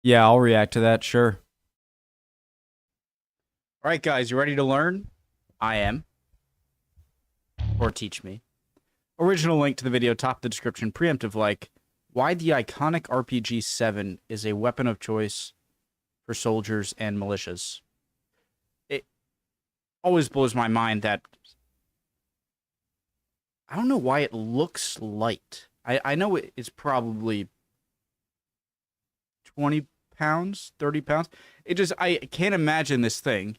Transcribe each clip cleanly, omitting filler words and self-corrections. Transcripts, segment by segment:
Yeah, I'll react to that, sure. All right, guys, you ready to learn? I am. Or teach me. Original link to the video, top of the description, preemptive like, why the iconic RPG-7 is a weapon of choice for soldiers and militias. It always blows my mind that I don't know why it looks light. I know it's probably 20 pounds, 30 pounds. I can't imagine this thing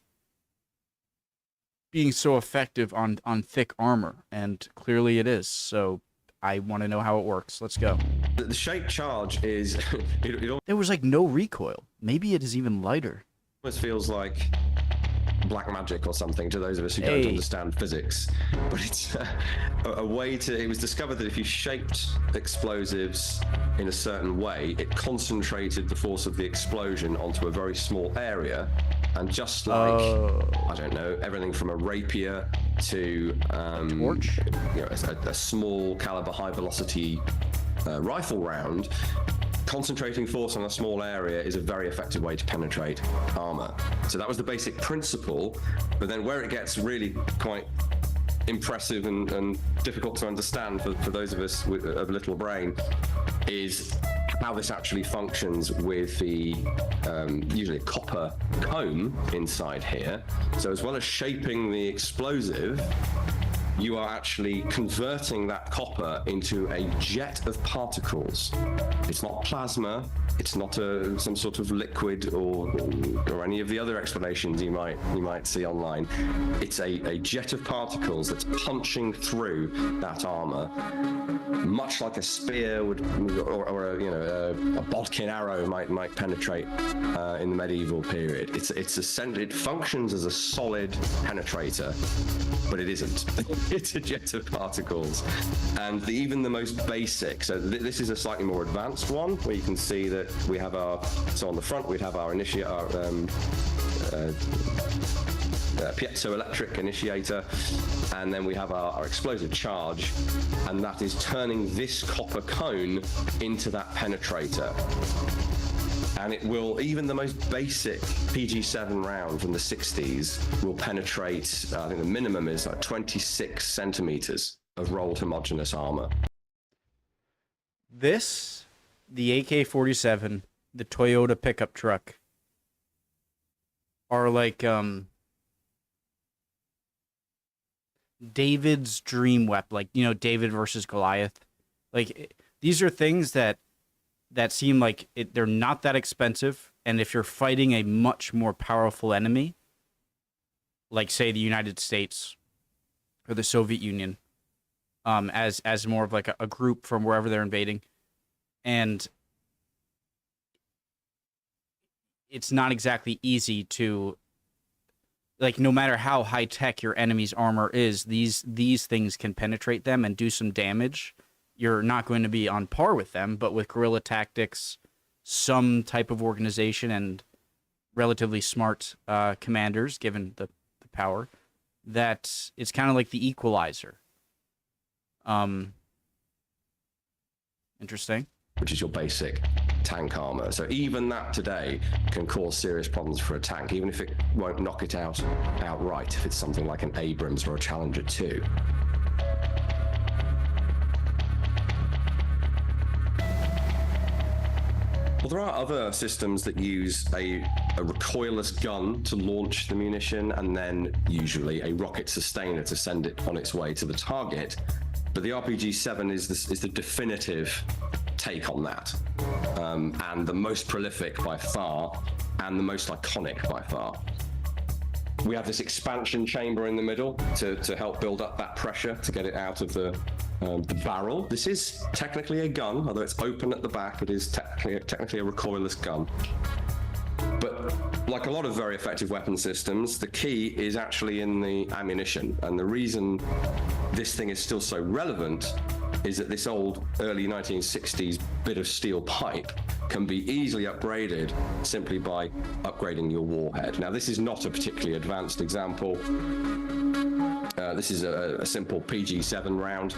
being so effective on thick armor, and clearly it is. So I want to know how it works. Let's go. The shape charge is it There was like no recoil. Maybe it is even lighter. almost feels like black magic or something to those of us who don't understand physics, but it's a way to. It was discovered that if you shaped explosives in a certain way, it concentrated the force of the explosion onto a very small area, and just like I don't know, everything from a rapier to torch, you know, a small caliber high velocity rifle round. Concentrating force on a small area is a very effective way to penetrate armor. So that was the basic principle, but then where it gets really quite impressive and difficult to understand for those of us with a little brain is how this actually functions with the usually a copper cone inside here. So as well as shaping the explosive, you are actually converting that copper into a jet of particles. It's not plasma, it's not some sort of liquid or any of the other explanations you might see online. It's a jet of particles that's punching through that armor, much like a spear would, or a bodkin arrow might penetrate in the medieval period. It functions as a solid penetrator, but it isn't. It's a jet of particles, and even the most basic. So this is a slightly more advanced one, where you can see that we have so on the front we'd have our piezoelectric initiator, and then we have our explosive charge, and that is turning this copper cone into that penetrator. And it will, even the most basic PG-7 round from the 60s will penetrate, I think the minimum is like 26 centimeters of rolled homogeneous armor. The AK-47, the Toyota pickup truck, are like David's dream weapon, like, David versus Goliath. Like, these are things that seem like they're not that expensive, and if you're fighting a much more powerful enemy, like say the United States or the Soviet Union, as more of like a group from wherever they're invading, and it's not exactly easy to, like, no matter how high tech your enemy's armor is, these things can penetrate them and do some damage. You're not going to be on par with them, but with guerrilla tactics, some type of organization, and relatively smart commanders, given the power, that it's kind of like the equalizer. Interesting. Which is your basic tank armor. So even that today can cause serious problems for a tank, even if it won't knock it out outright, if it's something like an Abrams or a Challenger 2. Well, there are other systems that use a recoilless gun to launch the munition, and then usually a rocket sustainer to send it on its way to the target. But the RPG-7 is the definitive take on that, and the most prolific by far, and the most iconic by far. We have this expansion chamber in the middle to help build up that pressure to get it out of the barrel. This is technically a gun, although it's open at the back. It is technically a recoilless gun. But like a lot of very effective weapon systems, the key is actually in the ammunition. And the reason this thing is still so relevant is that this old early 1960s bit of steel pipe can be easily upgraded simply by upgrading your warhead. Now, this is not a particularly advanced example. This is a simple PG-7 round.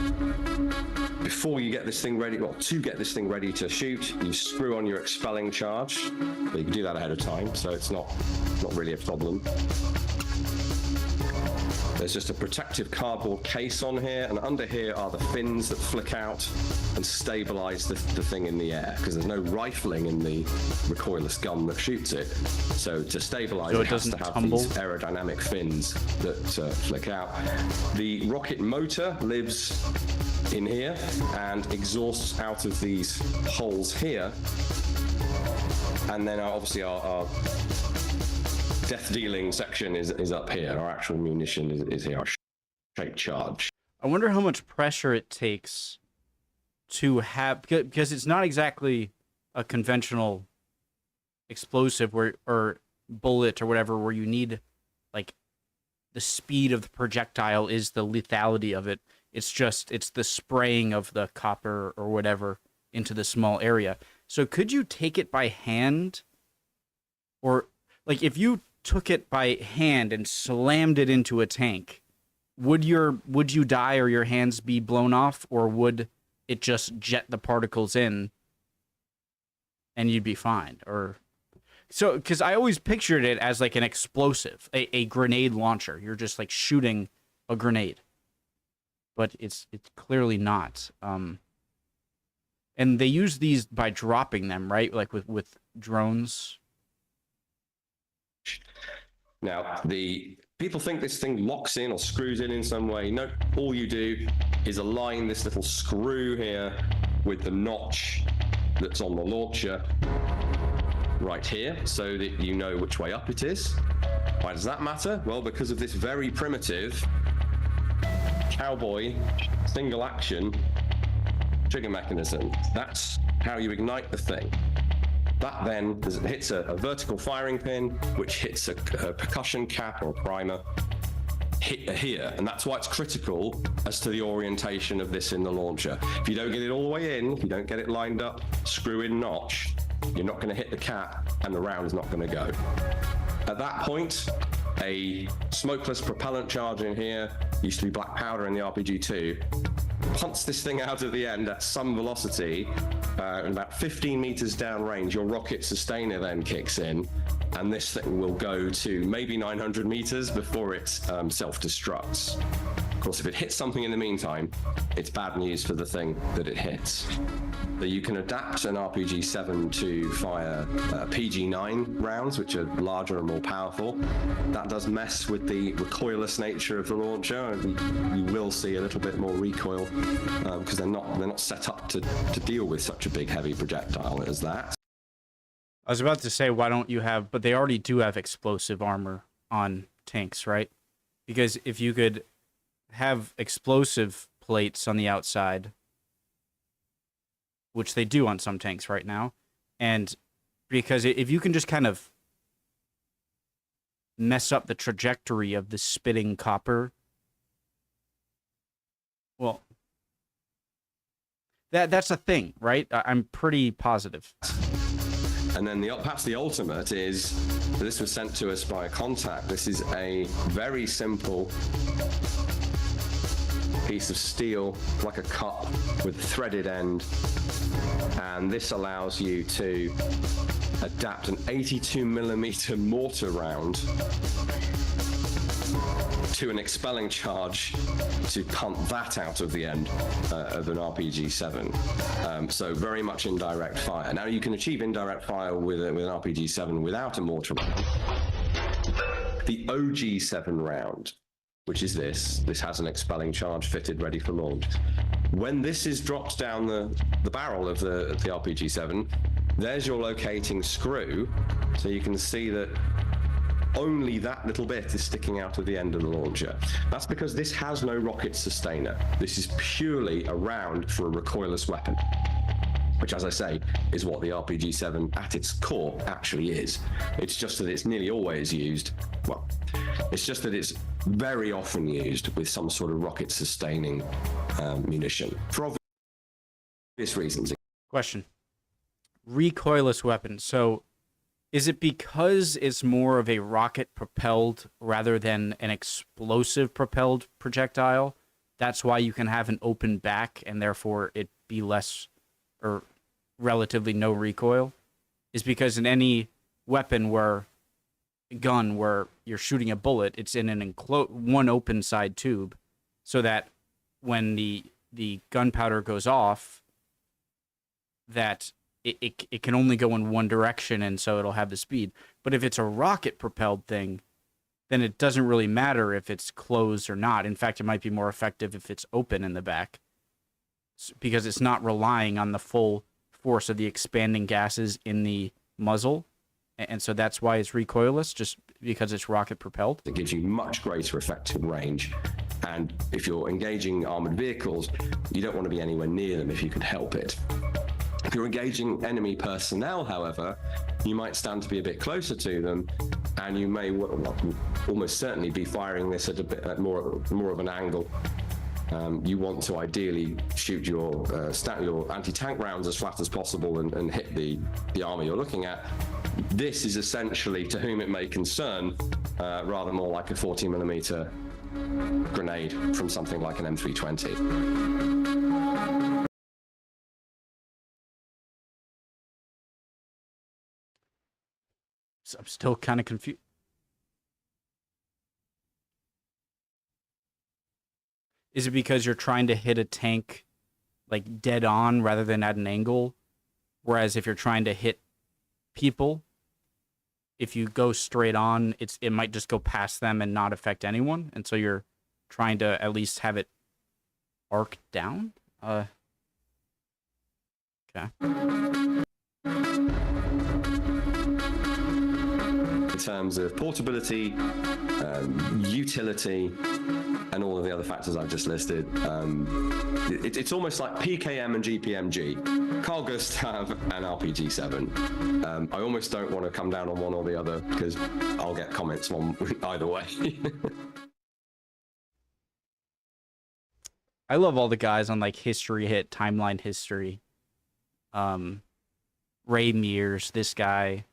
Before you get this thing ready, well, to get this thing ready to shoot, you screw on your expelling charge. But you can do that ahead of time, so it's not really a problem. There's just a protective cardboard case on here, and under here are the fins that flick out and stabilize the thing in the air, because there's no rifling in the recoilless gun that shoots it. So to stabilize it has to have these aerodynamic fins that flick out. The rocket motor lives in here and exhausts out of these holes here. And then obviously our death-dealing section is up here. Our actual munition is here, our shape charge. I wonder how much pressure it takes to have, because it's not exactly a conventional explosive or bullet or whatever where you need, like, the speed of the projectile is the lethality of it. It's the spraying of the copper or whatever into the small area. So could you take it by hand? Or, like, if you took it by hand and slammed it into a tank, would you die or your hands be blown off, or would it just jet the particles in and you'd be fine? Or so, because I always pictured it as like an explosive, a grenade launcher. You're just like shooting a grenade, but it's clearly not. And they use these by dropping them, right? Like with drones. Now, the people think this thing locks in or screws in some way. No, all you do is align this little screw here with the notch that's on the launcher right here, so that you know which way up it is. Why does that matter? Well, because of this very primitive cowboy single action trigger mechanism. That's how you ignite the thing. That then hits a vertical firing pin, which hits a percussion cap or primer here, and that's why it's critical as to the orientation of this in the launcher. If you don't get it all the way in, if you don't get it lined up, screw in notch, you're not going to hit the cap, and the round is not going to go. At that point, a smokeless propellant charge in here, used to be black powder in the RPG-2, punts this thing out at the end at some velocity, and about 15 meters downrange, your rocket sustainer then kicks in, and this thing will go to maybe 900 meters before it self-destructs. Of course, if it hits something in the meantime, it's bad news for the thing that it hits. So you can adapt an RPG-7 to fire PG-9 rounds, which are larger and more powerful. That does mess with the recoilless nature of the launcher. You will see a little bit more recoil because they're not set up to deal with such a big, heavy projectile as that. I was about to say, why don't you have, but they already do have explosive armor on tanks, right? Because if you could have explosive plates on the outside, which they do on some tanks right now, and because if you can just kind of mess up the trajectory of the spitting copper, well, that's a thing, right? I'm pretty positive. And then perhaps the ultimate is, this was sent to us by a contact. This is a very simple piece of steel, like a cup with a threaded end. And this allows you to adapt an 82 millimeter mortar round to an expelling charge to punt that out of the end of an RPG-7. So very much indirect fire. Now you can achieve indirect fire with an RPG-7 without a mortar round. The OG-7 round, which is this has an expelling charge fitted ready for launch. When this is dropped down the barrel of the RPG-7, there's your locating screw, so you can see that only that little bit is sticking out of the end of the launcher. That's because this has no rocket sustainer. This is purely a round for a recoilless weapon, which, as I say, is what the RPG-7 at its core actually is. It's just that it's nearly always used, well, it's just that it's very often used with some sort of rocket sustaining munition, for obvious reasons. Question. Recoilless weapon. So Is it because it's more of a rocket propelled rather than an explosive propelled projectile? That's why you can have an open back and therefore it be less or relatively no recoil? Is because in any weapon gun where you're shooting a bullet, it's in an one open side tube, so that when the gunpowder goes off, that it can only go in one direction, and so it'll have the speed. But if it's a rocket propelled thing, then it doesn't really matter if it's closed or not. In fact, it might be more effective if it's open in the back, because it's not relying on the full force of the expanding gases in the muzzle. And so that's why it's recoilless, just because it's rocket propelled. It gives you much greater effective range. And if you're engaging armored vehicles, you don't want to be anywhere near them if you can help it. If you're engaging enemy personnel, however, you might stand to be a bit closer to them, and you may almost certainly be firing this at a bit more of an angle. You want to ideally shoot your anti-tank rounds as flat as possible and hit the armor you're looking at. This is essentially, to whom it may concern, rather more like a 40mm grenade from something like an M320. So I'm still kind of confused. Is it because you're trying to hit a tank like dead on rather than at an angle? Whereas if you're trying to hit people, if you go straight on, it might just go past them and not affect anyone. And so you're trying to at least have it arc down? Okay. In terms of portability, utility, and all of the other factors I've just listed, it's almost like PKM and GPMG. Carl Gustav and RPG-7. I almost don't want to come down on one or the other because I'll get comments on either way. I love all the guys on like History Hit, Timeline History. Ray Mears, this guy.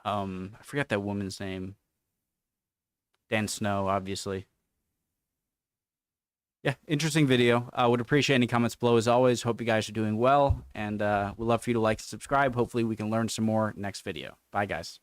I forgot that woman's name. Dan Snow, obviously. Yeah, interesting video. Would appreciate any comments below as always. Hope you guys are doing well, and we'd love for you to like and subscribe. Hopefully we can learn some more next video. Bye, guys.